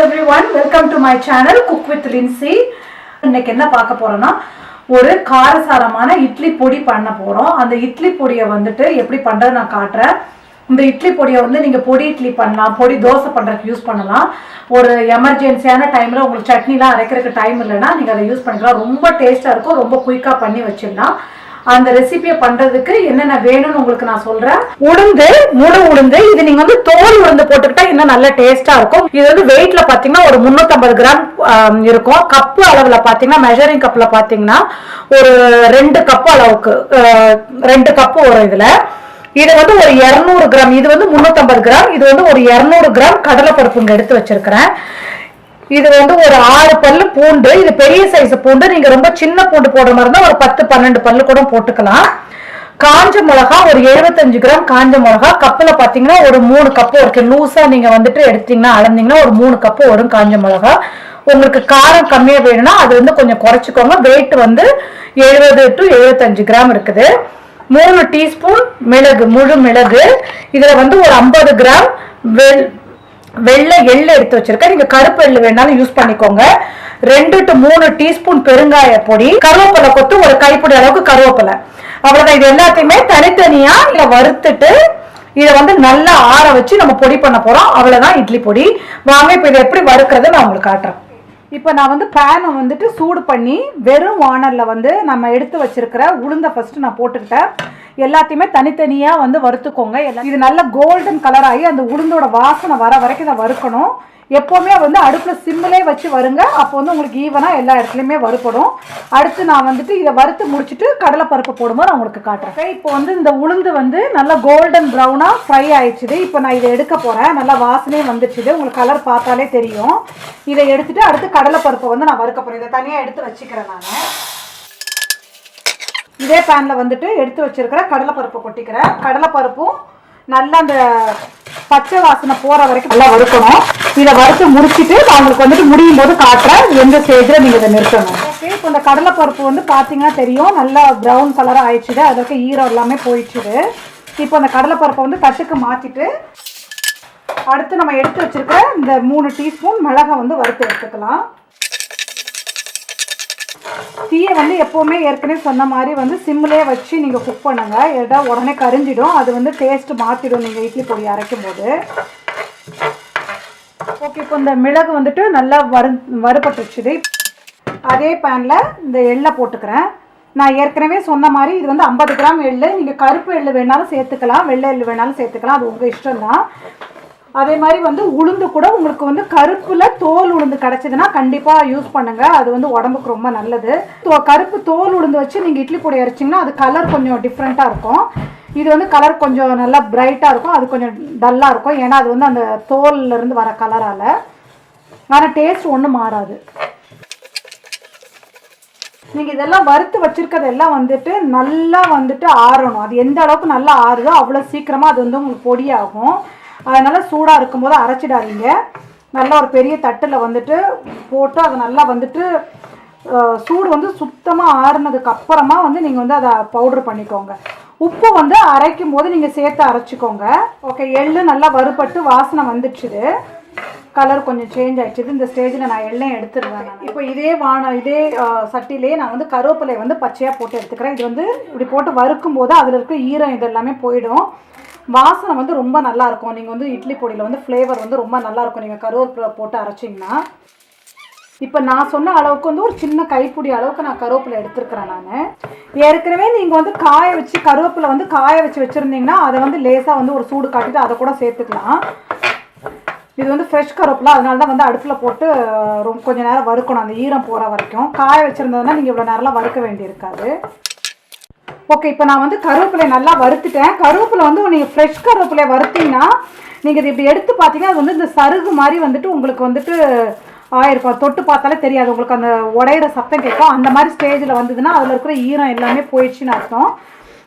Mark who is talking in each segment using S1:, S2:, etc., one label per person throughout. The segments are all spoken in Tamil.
S1: everyone, welcome to my channel Cook with Lindsay. இன்னைக்கு என்ன பார்க்க போறோம்னா ஒரு காரசாரமான இட்லி பொடி பண்ண போறோம். அந்த இட்லி பொடியை வந்துட்டு எப்படி பண்றது நான் காட்டுறேன். இந்த இட்லி பொடியை வந்து நீங்க பொடி இட்லி பண்ணலாம், பொடி தோசை பண்றதுக்கு யூஸ் பண்ணலாம். ஒரு எமர்ஜென்சியான டைம்ல உங்களுக்கு சட்னிலாம் அரைக்கிறதுக்கு டைம் இல்லைன்னா நீங்க அதை யூஸ் பண்ணிக்கலாம். ரொம்ப டேஸ்டா இருக்கும், ரொம்ப குயிக்கா பண்ணி வச்சிடலாம். அந்த ரெசிபியை பண்றதுக்கு என்னென்ன வேணும்னு உங்களுக்கு நான் சொல்றேன். உளுந்து, முழு உளுந்து, இது நீங்க வந்து தோல் உளுந்து போட்டுக்கிட்டா இன்னும் நல்ல டேஸ்டா இருக்கும். இது வந்து வெயிட்ல பாத்தீங்கன்னா ஒரு 350 கிராம் இருக்கும். கப்பு அளவுல பாத்தீங்கன்னா மெஷரிங் கப்ல பாத்தீங்கன்னா ஒரு 2 கப்பு அளவுக்கு 2 கப்பு வரும். இதுல இது வந்து ஒரு 200 கிராம், இது வந்து 350 கிராம், இது வந்து ஒரு 200 கிராம் கடலைப்பருப்புங்க எடுத்து வச்சிருக்கிறேன். இது வந்து ஒரு 6 பல்லு பூண்டு, இது பெரிய சைஸ் பூண்டு. நீங்க ரொம்ப சின்ன பூண்டு போடுற மாதிரி இருந்தா ஒரு 10-12 பல்லு கூட போட்டுக்கலாம். காஞ்ச மிளகா ஒரு 75 கிராம் காஞ்ச மிளகா. கப்புல பாத்தீங்கன்னா ஒரு 3 கப்பு இருக்கு. லூசா நீங்க வந்துட்டு எடுத்தீங்கன்னா அளந்தீங்கன்னா ஒரு 3 கப்பு வரும் காஞ்ச மிளகா. உங்களுக்கு காரம் கம்மியா வேணும்னா அது வந்து கொஞ்சம் குறைச்சிக்கோங்க. வெயிட் வந்து 70 to 75 கிராம் இருக்குது. 3 டீஸ்பூன் மிளகு, முழு மிளகு. இதுல வந்து ஒரு 50 கிராம் வெள்ளை எள்ளு எடுத்து வச்சிருக்கேன். நீங்க கருப்பு எள்ளு வேணாலும் யூஸ் பண்ணிக்கோங்க. 2 to 3 டீஸ்பூன் பெருங்காய பொடி, கருவேப்பிலை கொத்து ஒரு கைப்பிடி அளவுக்கு கருவேப்பிலை. அவ்வளவுதான். இது எல்லாத்தையுமே தனித்தனியா இல்ல வறுத்துட்டு இதை வந்து நல்லா ஆற வச்சு நம்ம பொடி பண்ண போறோம். அவ்வளவுதான் இட்லி பொடி. வாங்க இப்ப இதை எப்படி வறுக்கிறது நான் உங்களுக்கு காட்டுறேன். இப்போ நான் வந்து பேனை வந்துட்டு சூடு பண்ணி வெறும் வானல்ல வந்து நம்ம எடுத்து வச்சிருக்கிற உளுந்த ஃபர்ஸ்ட் நான் போட்டுக்கிட்டேன். எல்லாத்தையுமே தனித்தனியாக வந்து வறுத்துக்கோங்க. இது நல்ல கோல்டன் கலர் ஆகி அந்த உளுந்தோட வாசனை வர வரைக்கும் இதை வறுக்கணும். எப்போவுமே வந்து அடுப்பில் சிம்மிலே வச்சு வருங்க. அப்போ வந்து உங்களுக்கு ஈவனாக எல்லா இடத்துலையுமே வறுப்படும். அடுத்து நான் வந்துட்டு இதை வறுத்து முடிச்சுட்டு கடலைப்பருப்பு போடும்போது நான் உங்களுக்கு காட்டுறேன். இப்போ வந்து இந்த உளுந்து வந்து நல்லா கோல்டன் ப்ரௌனாக ஃப்ரை ஆயிடுச்சுது. இப்போ நான் இதை எடுக்க போகிறேன். நல்லா வாசனையே வந்துடுச்சுது. உங்களுக்கு கலர் பார்த்தாலே தெரியும். இதை எடுத்துட்டு அடுத்து கடலைப்பருப்பை வந்து நான் வறுக்க போகிறேன். இதை தனியாக எடுத்து வச்சுக்கிறேன். நான் இதே பேனில் வந்துட்டு எடுத்து வச்சிருக்கிற கடலைப்பருப்பை கொட்டிக்கிறேன். கடலைப்பருப்பும் நல்லா அந்த பச்சை வாசனை போகிற வரைக்கும் நல்லா வறுக்கணும். இதை வறுத்து முடிச்சுட்டு நான் உங்களுக்கு வந்துட்டு முடியும் போது காட்டுறேன் எந்த ஸ்டேஜில் நீங்கள் இதை நிறுத்தணும். ஓகே, இப்போ இந்த கடலைப்பருப்பு வந்து பார்த்தீங்கன்னா தெரியும் நல்லா ப்ரௌன் கலராக ஆயிடுச்சுது. அதற்கு ஈரம் எல்லாமே போயிடுச்சுது. இப்போ அந்த கடலைப்பருப்பை வந்து தட்டுக்கு மாற்றிட்டு அடுத்து நம்ம எடுத்து வச்சிருக்கிற இந்த 3 டீஸ்பூன் மிளகை வந்து வறுத்து எடுத்துக்கலாம். தீயை வந்து எப்போவுமே ஏற்கனவே சொன்ன மாதிரி வந்து சிம்மிலே வச்சு நீங்கள் குக் பண்ணுங்க. ஏதாவது உடனே கரிஞ்சிடும். அது வந்து டேஸ்ட் மாற்றிடும் நீங்கள் இட்லி பொடி அரைக்கும் போது. ஓகே, இப்போ இந்த மிளகு வந்துட்டு நல்லா வறுபட்டுச்சுது. அதே பேனில் இந்த எள்ளை போட்டுக்கிறேன். நான் ஏற்கனவே சொன்ன மாதிரி இது வந்து 50 கிராம் எள்ளு. நீங்கள் கருப்பு எள்ளு வேணாலும் சேர்த்துக்கலாம், வெள்ளை எள்ளு வேணாலும் சேர்த்துக்கலாம். அது உங்கள் இஷ்டம்தான். அதே மாதிரி வந்து உளுந்து கூட உங்களுக்கு வந்து கருப்புல தோல் உளுந்து கிடைச்சதுன்னா கண்டிப்பாக யூஸ் பண்ணுங்க. அது வந்து உடம்புக்கு ரொம்ப நல்லது. கருப்பு தோல் உளுந்து வச்சு நீங்கள் இட்லி பொடி அரைச்சிங்கன்னா அது கலர் கொஞ்சம் டிஃப்ரெண்ட்டாக இருக்கும். இது வந்து கலர் கொஞ்சம் நல்லா பிரைட்டாக இருக்கும், அது கொஞ்சம் டல்லாக இருக்கும். ஏன்னா அது வந்து அந்த தோல்லேருந்து வர கலரால். ஆனால் டேஸ்ட் ஒன்றும் மாறாது. நீங்கள் இதெல்லாம் வறுத்து வச்சுருக்கிறதெல்லாம் வந்துட்டு நல்லா வந்துட்டு ஆறணும். அது எந்த அளவுக்கு நல்லா ஆறுதோ அவ்வளோ சீக்கிரமாக அது வந்து உங்களுக்கு பொடியாகும். அதனால் சூடாக இருக்கும்போது அரைச்சிடாதீங்க. நல்லா ஒரு பெரிய தட்டில் வந்துட்டு போட்டு அதை நல்லா வந்துட்டு சூடு வந்து சுத்தமாக ஆறுனதுக்கு அப்புறமா வந்து நீங்கள் வந்து அதை பவுட்ரு பண்ணிக்கோங்க. உப்பு வந்து அரைக்கும் போது நீங்கள் சேர்த்து அரைச்சிக்கோங்க. ஓகே, எள்ளு நல்லா வறுபட்டு வாசனை வந்துடுச்சுது. கலர் கொஞ்சம் சேஞ்ச் ஆகிடுச்சுது. இந்த ஸ்டேஜில் நான் எள்ளையும் எடுத்துடுவேன். இப்போ இதே சட்டிலேயே நான் வந்து கருவேப்பிலையை வந்து பச்சையாக போட்டு எடுத்துக்கிறேன். இது வந்து இப்படி போட்டு வறுக்கும் போது அதில் இருக்க ஈரம் இது எல்லாமே போயிடும். வாசனை வந்து ரொம்ப நல்லாயிருக்கும். நீங்கள் வந்து இட்லி பொடியில் வந்து ஃப்ளேவர் வந்து ரொம்ப நல்லாயிருக்கும் நீங்கள் கருவேப்பிலை போட்டு அரைச்சிங்கன்னா. இப்போ நான் சொன்ன அளவுக்கு வந்து ஒரு சின்ன கைப்பிடி அளவுக்கு நான் கருவேப்பிலை எடுத்துருக்கிறேன். நான் ஏற்கனவே நீங்கள் வந்து காய வச்சு கருவேப்பிலை வந்து காய வச்சு வச்சுருந்தீங்கன்னா அதை வந்து லேசாக வந்து ஒரு சூடு காட்டிட்டு அதை கூட சேர்த்துக்கலாம். இது வந்து ஃப்ரெஷ் கருவேப்பிலை, அதனால தான் வந்து அடுப்பில் போட்டு கொஞ்சம் நேரம் வறுக்கணும், அந்த ஈரம் போகிற வரைக்கும். காய வச்சுருந்ததுன்னா நீங்கள் இவ்வளோ நேரம்லாம் வறுக்க வேண்டியிருக்காது. ஓகே, இப்போ நான் வந்து கருவேப்பிலை நல்லா வறுத்துட்டேன். கருவேப்பிலை வந்து நீங்கள் ஃப்ரெஷ் கருவேப்பிலை வறுத்தீங்கன்னா நீங்கள் இது இப்படி எடுத்து பார்த்தீங்கன்னா அது வந்து இந்த சருகு மாதிரி வந்துட்டு உங்களுக்கு வந்துட்டு ஆயிருக்கும். தொட்டு பார்த்தாலே தெரியாது, உங்களுக்கு அந்த உடையிற சத்தம் கேட்கும். அந்த மாதிரி ஸ்டேஜில் வந்ததுன்னா அதில் இருக்கிற ஈரம் எல்லாமே போயிடுச்சுன்னு அர்த்தம்.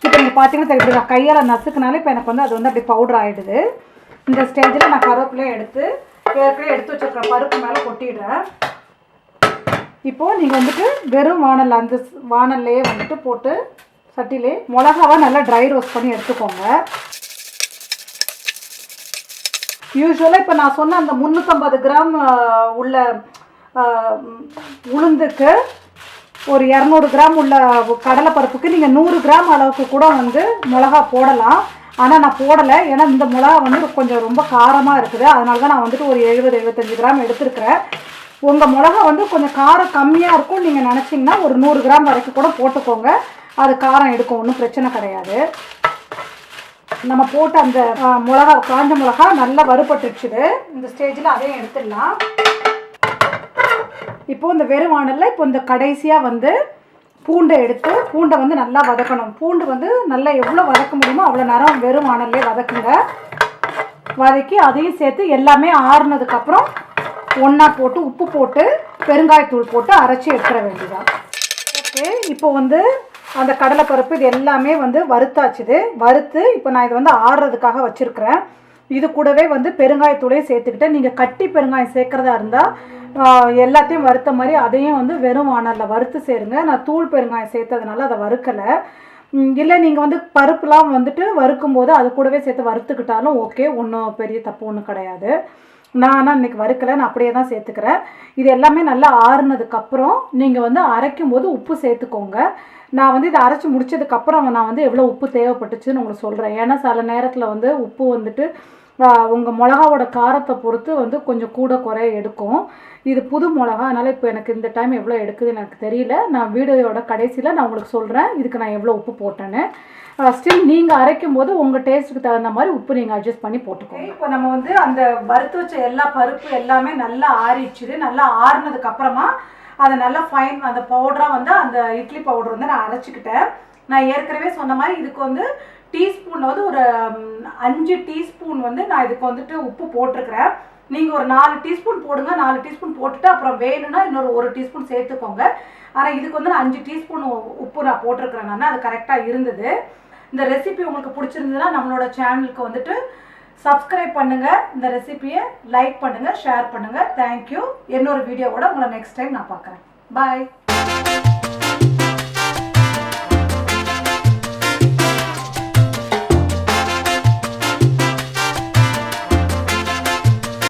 S1: இப்போ நீங்கள் பார்த்தீங்கன்னா தெரியும், நான் கையால் நசுக்குனாலே இப்போ எனக்கு வந்து அது வந்து அப்படி பவுடர் ஆகிடுது. இந்த ஸ்டேஜில் நான் கருவேப்பிலையை ஏற்கனவே எடுத்து வச்சுருக்கிற பருப்பு மேலே கொட்டிடுறேன். இப்போது நீங்கள் வந்துட்டு வெறும் வானல் அந்த வானல்லையே வந்துட்டு போட்டு சட்டிலே மிளகாவை நல்லா ட்ரை ரோஸ்ட் பண்ணி எடுத்துக்கோங்க. யூஸ்வலாக இப்போ நான் சொன்ன அந்த 350 கிராம் உள்ள உளுந்துக்கு ஒரு 200 கிராம் உள்ள கடலைப்பருப்புக்கு நீங்கள் 100 கிராம் அளவுக்கு கூட வந்து மிளகா போடலாம். ஆனால் நான் போடலை, ஏன்னா இந்த மிளகா வந்து கொஞ்சம் ரொம்ப காரமாக இருக்குது. அதனால தான் நான் வந்துட்டு ஒரு 70-75 கிராம் எடுத்துருக்கிறேன். உங்கள் மிளகா வந்து கொஞ்சம் காரம் கம்மியாக இருக்கும் நீங்கள் நினச்சிங்கன்னா ஒரு 100 கிராம் வரைக்கும் கூட போட்டுக்கோங்க. அது காரம் எடுக்கும், ஒன்றும் பிரச்சனை கிடையாது. நம்ம போட்ட அந்த மிளகா, காஞ்ச மிளகா நல்லா வறுபட்டுச்சுது. இந்த ஸ்டேஜில் அதையும் எடுத்துடலாம். இப்போது இந்த வெறும் வானலில் இப்போ இந்த கடைசியாக வந்து பூண்டை எடுத்து பூண்டை வந்து நல்லா வதக்கணும். பூண்டு வந்து நல்லா எவ்வளோ வதக்க முடியுமோ அவ்வளோ நேரம் வெறும் வானல்லே வதக்குங்க. வதக்கி அதையும் சேர்த்து எல்லாமே ஆறுனதுக்கப்புறம் ஒன்றா போட்டு உப்பு போட்டு பெருங்காயத்தூள் போட்டு அரைச்சி எடுத்துட வேண்டியதான். ஓகே, இப்போ வந்து அந்த கடலைப்பருப்பு இது எல்லாமே வந்து வறுத்தாச்சுது. வறுத்து இப்போ நான் இதை வந்து ஆறுறதுக்காக வச்சுருக்கிறேன். இது கூடவே வந்து பெருங்காயத்தூளையும் சேர்த்துக்கிட்டேன். நீங்கள் கட்டி பெருங்காயம் சேர்க்குறதா இருந்தால் எல்லாத்தையும் வறுத்த மாதிரி அதையும் வந்து வெறும் வானலில் வறுத்து சேருங்க. நான் தூள் பெருங்காயம் சேர்த்ததுனால அதை வறுக்கலை. இல்லை நீங்கள் வந்து பருப்புலாம் வந்துட்டு வறுக்கும்போது அது கூடவே சேர்த்து வறுத்துக்கிட்டாலும் ஓகே, ஒன்றும் பெரிய தப்பு ஒன்றும் கிடையாது. நான் இன்றைக்கி வறுக்கலை, நான் அப்படியே தான் சேர்த்துக்கிறேன். இது எல்லாமே நல்லா ஆறுனதுக்கப்புறம் நீங்கள் வந்து அரைக்கும் போது உப்பு சேர்த்துக்கோங்க. நான் வந்து இதை அரைச்சி முடிச்சதுக்கப்புறம் நான் வந்து எவ்வளோ உப்பு தேவைப்பட்டுச்சுன்னு உங்களுக்கு சொல்கிறேன். ஏன்னா சில நேரத்தில் வந்து உப்பு வந்துட்டு உங்கள் மிளகாவோட காரத்தை பொறுத்து வந்து கொஞ்சம் கூட குறைய எடுக்கும். இது புது மிளகா, அதனால் இப்போ எனக்கு இந்த டைம் எவ்வளோ எடுக்குதுன்னு எனக்கு தெரியல. நான் வீடியோட கடைசியில் நான் உங்களுக்கு சொல்கிறேன் இதுக்கு நான் எவ்வளோ உப்பு போட்டேன்னு. ஸ்டில் நீங்கள் அரைக்கும் போது உங்கள் டேஸ்ட்டுக்கு தகுந்த மாதிரி உப்பு நீங்கள் அட்ஜஸ்ட் பண்ணி போட்டுக்கோங்க. இப்போ நம்ம வந்து அந்த வறுத்து வச்ச எல்லா பருப்பு எல்லாமே நல்லா ஆறிடுச்சுது. நல்லா ஆறுனதுக்கப்புறமா அதை நல்லா ஃபைன் அந்த பவுடராக வந்து அந்த இட்லி பவுடர் வந்து நான் அரைச்சிக்கிட்டேன். நான் ஏற்கனவே சொன்ன மாதிரி இதுக்கு வந்து டீஸ்பூனில் வந்து ஒரு 5 டீஸ்பூன் வந்து நான் இதுக்கு வந்துட்டு உப்பு போட்டிருக்கிறேன். நீங்கள் ஒரு 4 டீஸ்பூன் போடுங்க. 4 டீஸ்பூன் போட்டுட்டு அப்புறம் வேணும்னா இன்னொரு 1 டீஸ்பூன் சேர்த்துக்கோங்க. ஆனால் இதுக்கு வந்து நான் 5 டீஸ்பூன் உப்பு நான் போட்டிருக்கிறேன். நான் அது கரெக்டாக இருந்தது. இந்த ரெசிபி உங்களுக்கு பிடிச்சிருந்ததுன்னா நம்மளோட சேனலுக்கு வந்துட்டு சப்ஸ்கிரைப் பண்ணுங்கள், இந்த ரெசிபியை லைக் பண்ணுங்கள், ஷேர் பண்ணுங்கள். தேங்க்யூ. இன்னொரு வீடியோவோட உங்களை நெக்ஸ்ட் டைம் நான் பார்க்குறேன். பாய்.